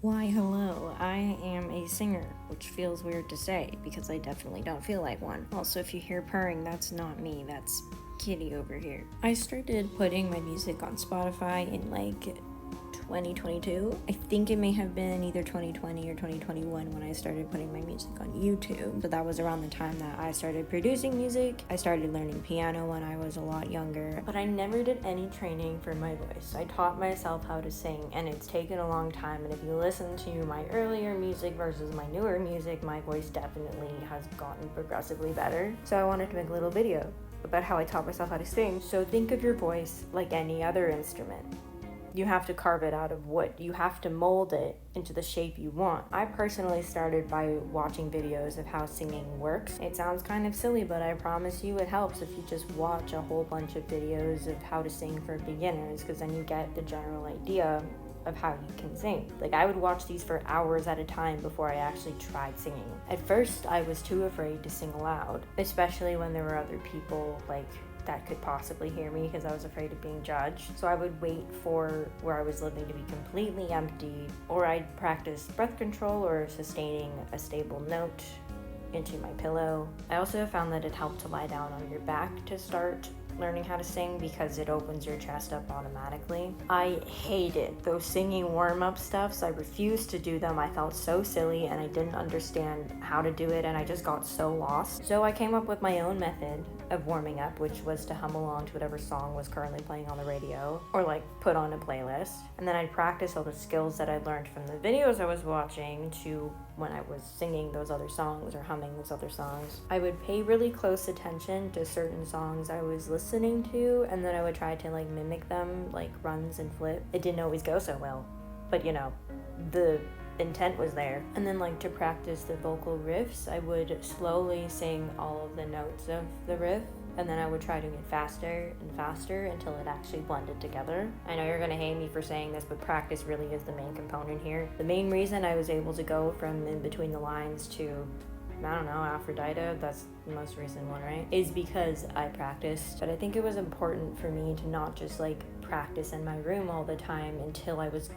Why, hello, I am a singer, which feels weird to say because I definitely don't feel like one. Also, if you hear purring, that's not me, that's Kitty over here. I started putting my music on Spotify in 2022. I think it may have been either 2020 or 2021 when I started putting my music on YouTube. So that was around the time that I started producing music. I started learning piano when I was a lot younger, but I never did any training for my voice. I taught myself how to sing, and it's taken a long time. And if you listen to my earlier music versus my newer music, my voice definitely has gotten progressively better. So I wanted to make a little video about how I taught myself how to sing. So think of your voice like any other instrument. You have to carve it out of wood. You have to mold it into the shape you want. I personally started by watching videos of how singing works. It sounds kind of silly, but I promise you it helps if you just watch a whole bunch of videos of how to sing for beginners, because then you get the general idea of how you can sing. Like, I would watch these for hours at a time before I actually tried singing. At first, I was too afraid to sing aloud, especially when there were other people that could possibly hear me, because I was afraid of being judged. So I would wait for where I was living to be completely empty, or I'd practice breath control or sustaining a stable note into my pillow. I also found that it helped to lie down on your back to start learning how to sing because it opens your chest up automatically. I hated those singing warm-up stuffs. I refused to do them. I felt so silly and I didn't understand how to do it, and I just got so lost. So I came up with my own method of warming up, which was to hum along to whatever song was currently playing on the radio, or put on a playlist. And then I'd practice all the skills that I learned from the videos I was watching to when I was singing those other songs or humming those other songs. I would pay really close attention to certain songs I was listening to, and then I would try to mimic them, like runs and flip. It didn't always go so well, but the intent was there. And then to practice the vocal riffs, I would slowly sing all of the notes of the riff, and then I would try doing it faster and faster until it actually blended together. I know you're gonna hate me for saying this, but practice really is the main component here. The main reason I was able to go from in between the lines to, I don't know, Aphrodite, that's the most recent one, right? Is because I practiced. But I think it was important for me to not just practice in my room all the time until I was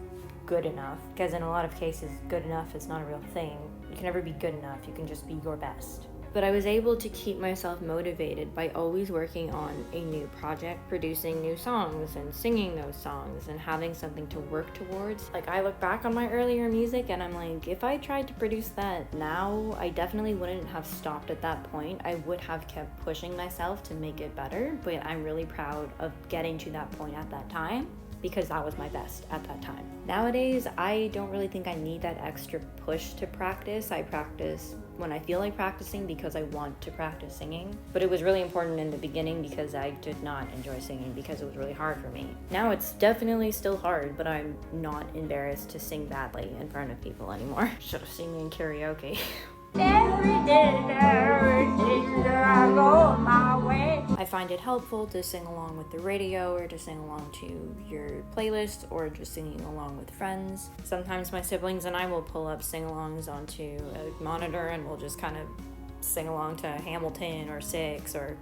good enough. Because in a lot of cases, good enough is not a real thing. You can never be good enough, you can just be your best. But I was able to keep myself motivated by always working on a new project, producing new songs and singing those songs and having something to work towards. I look back on my earlier music and I'm like, if I tried to produce that now, I definitely wouldn't have stopped at that point. I would have kept pushing myself to make it better, but I'm really proud of getting to that point at that time, because that was my best at that time. Nowadays, I don't really think I need that extra push to practice. I practice when I feel like practicing because I want to practice singing. But it was really important in the beginning because I did not enjoy singing because it was really hard for me. Now it's definitely still hard, but I'm not embarrassed to sing badly in front of people anymore. Should have sung in karaoke. I find it helpful to sing along with the radio, or to sing along to your playlist, or just singing along with friends. Sometimes my siblings and I will pull up sing-alongs onto a monitor and we'll just kind of sing along to Hamilton or Six or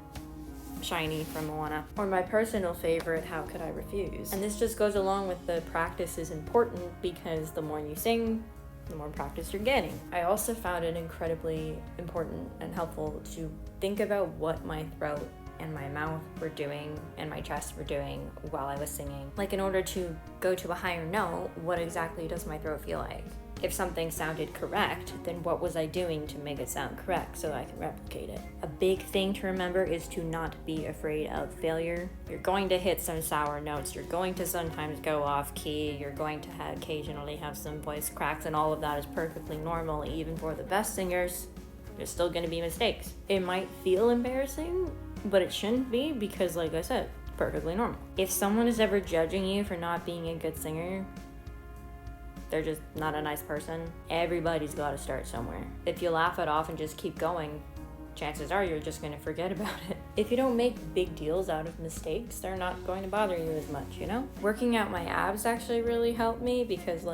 Shiny from Moana, or my personal favorite, How Could I Refuse? And this just goes along with the practice is important, because the more you sing, the more practice you're getting. I also found it incredibly important and helpful to think about what my throat and my mouth were doing and my chest were doing while I was singing. In order to go to a higher note, what exactly does my throat feel like? If something sounded correct, then what was I doing to make it sound correct so that I can replicate it? A big thing to remember is to not be afraid of failure. You're going to hit some sour notes, you're going to sometimes go off key, you're going to occasionally have some voice cracks, and all of that is perfectly normal. Even for the best singers, there's still going to be mistakes. It might feel embarrassing, but it shouldn't be, because like I said, it's perfectly normal. If someone is ever judging you for not being a good singer, they're just not a nice person. Everybody's got to start somewhere. If you laugh it off and just keep going, chances are you're just going to forget about it. If you don't make big deals out of mistakes, they're not going to bother you as much, Working out my abs actually really helped me, because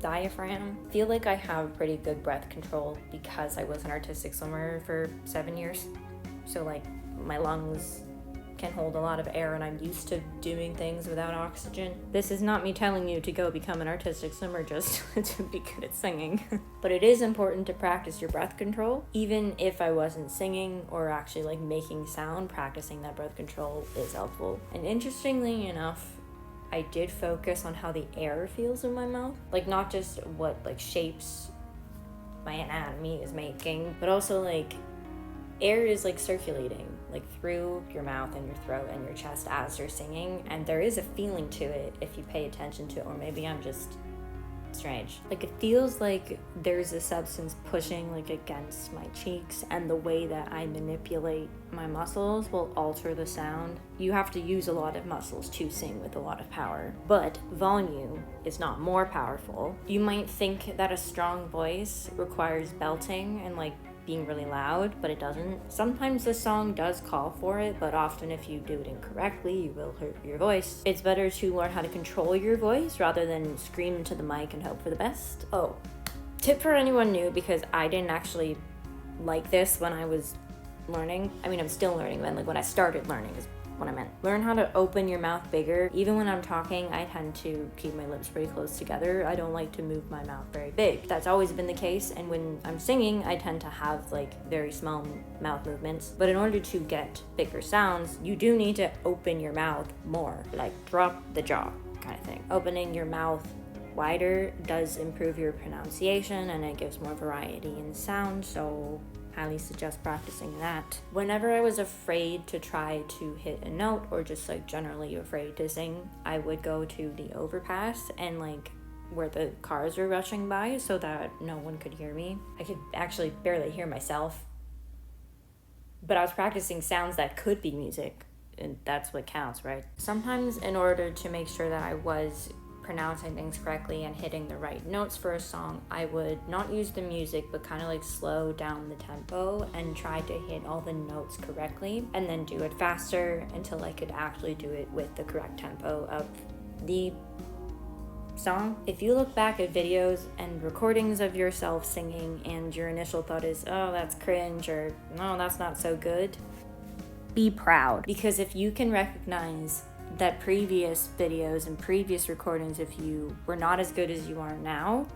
diaphragm, I feel like I have pretty good breath control because I was an artistic swimmer for 7 years. So my lungs can hold a lot of air and I'm used to doing things without oxygen. This is not me telling you to go become an artistic swimmer just to be good at singing. But it is important to practice your breath control. Even if I wasn't singing or actually like making sound, practicing that breath control is helpful. And interestingly enough, I did focus on how the air feels in my mouth. Like not just what like shapes my anatomy is making, but also like air is like circulating like through your mouth and your throat and your chest as you're singing, and there is a feeling to it if you pay attention to it, or maybe I'm just strange. Like it feels like there's a substance pushing like against my cheeks, and the way that I manipulate my muscles will alter the sound. You have to use a lot of muscles to sing with a lot of power, but volume is not more powerful. You might think that a strong voice requires belting and like being really loud, but it doesn't. Sometimes the song does call for it, but often if you do it incorrectly, you will hurt your voice. It's better to learn how to control your voice rather than scream into the mic and hope for the best. Oh, tip for anyone new, because I didn't actually like this when I was learning. I mean, I'm still learning, but like when I started learning is what I meant. Learn how to open your mouth bigger. Even when I'm talking, I tend to keep my lips pretty close together. I don't like to move my mouth very big. That's always been the case, and when I'm singing, I tend to have like very small mouth movements. But in order to get bigger sounds, you do need to open your mouth more, like drop the jaw kind of thing. Opening your mouth wider does improve your pronunciation, and it gives more variety in sound, so highly suggest practicing that. Whenever I was afraid to try to hit a note, or just like generally afraid to sing, I would go to the overpass and like where the cars were rushing by so that no one could hear me. I could actually barely hear myself, but I was practicing sounds that could be music, and that's what counts, right? Sometimes in order to make sure that I was pronouncing things correctly and hitting the right notes for a song, I would not use the music, but kind of like slow down the tempo and try to hit all the notes correctly, and then do it faster until I could actually do it with the correct tempo of the song. If you look back at videos and recordings of yourself singing and your initial thought is, oh, that's cringe, or no, that's not so good, be proud. Because if you can recognize that previous videos and previous recordings, if you were not as good as you are now,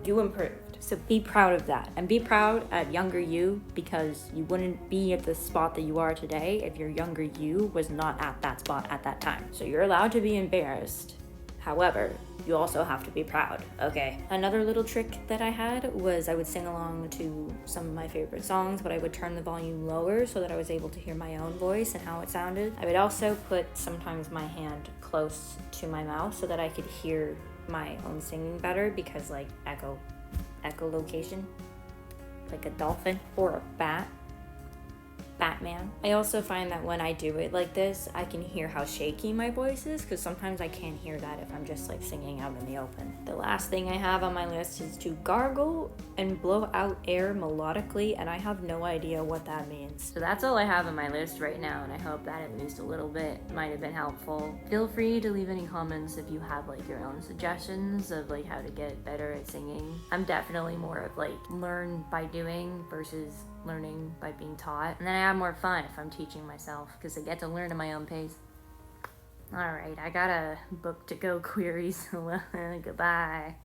you improved. So be proud of that, and be proud at younger you, because you wouldn't be at the spot that you are today if your younger you was not at that spot at that time. So you're allowed to be embarrassed. However, you also have to be proud, okay? Another little trick that I had was I would sing along to some of my favorite songs, but I would turn the volume lower so that I was able to hear my own voice and how it sounded. I would also put sometimes my hand close to my mouth so that I could hear my own singing better, because like echolocation, like a dolphin or a Batman. I also find that when I do it like this, I can hear how shaky my voice is, because sometimes I can't hear that if I'm just like singing out in the open. The last thing I have on my list is to gargle and blow out air melodically, and I have no idea what that means. So that's all I have on my list right now, and I hope that at least a little bit might have been helpful. Feel free to leave any comments if you have like your own suggestions of like how to get better at singing. I'm definitely more of like learn by doing versus learning by being taught, and then I have more fun if I'm teaching myself, because I get to learn at my own pace. Alright, I got a book to go query, so goodbye.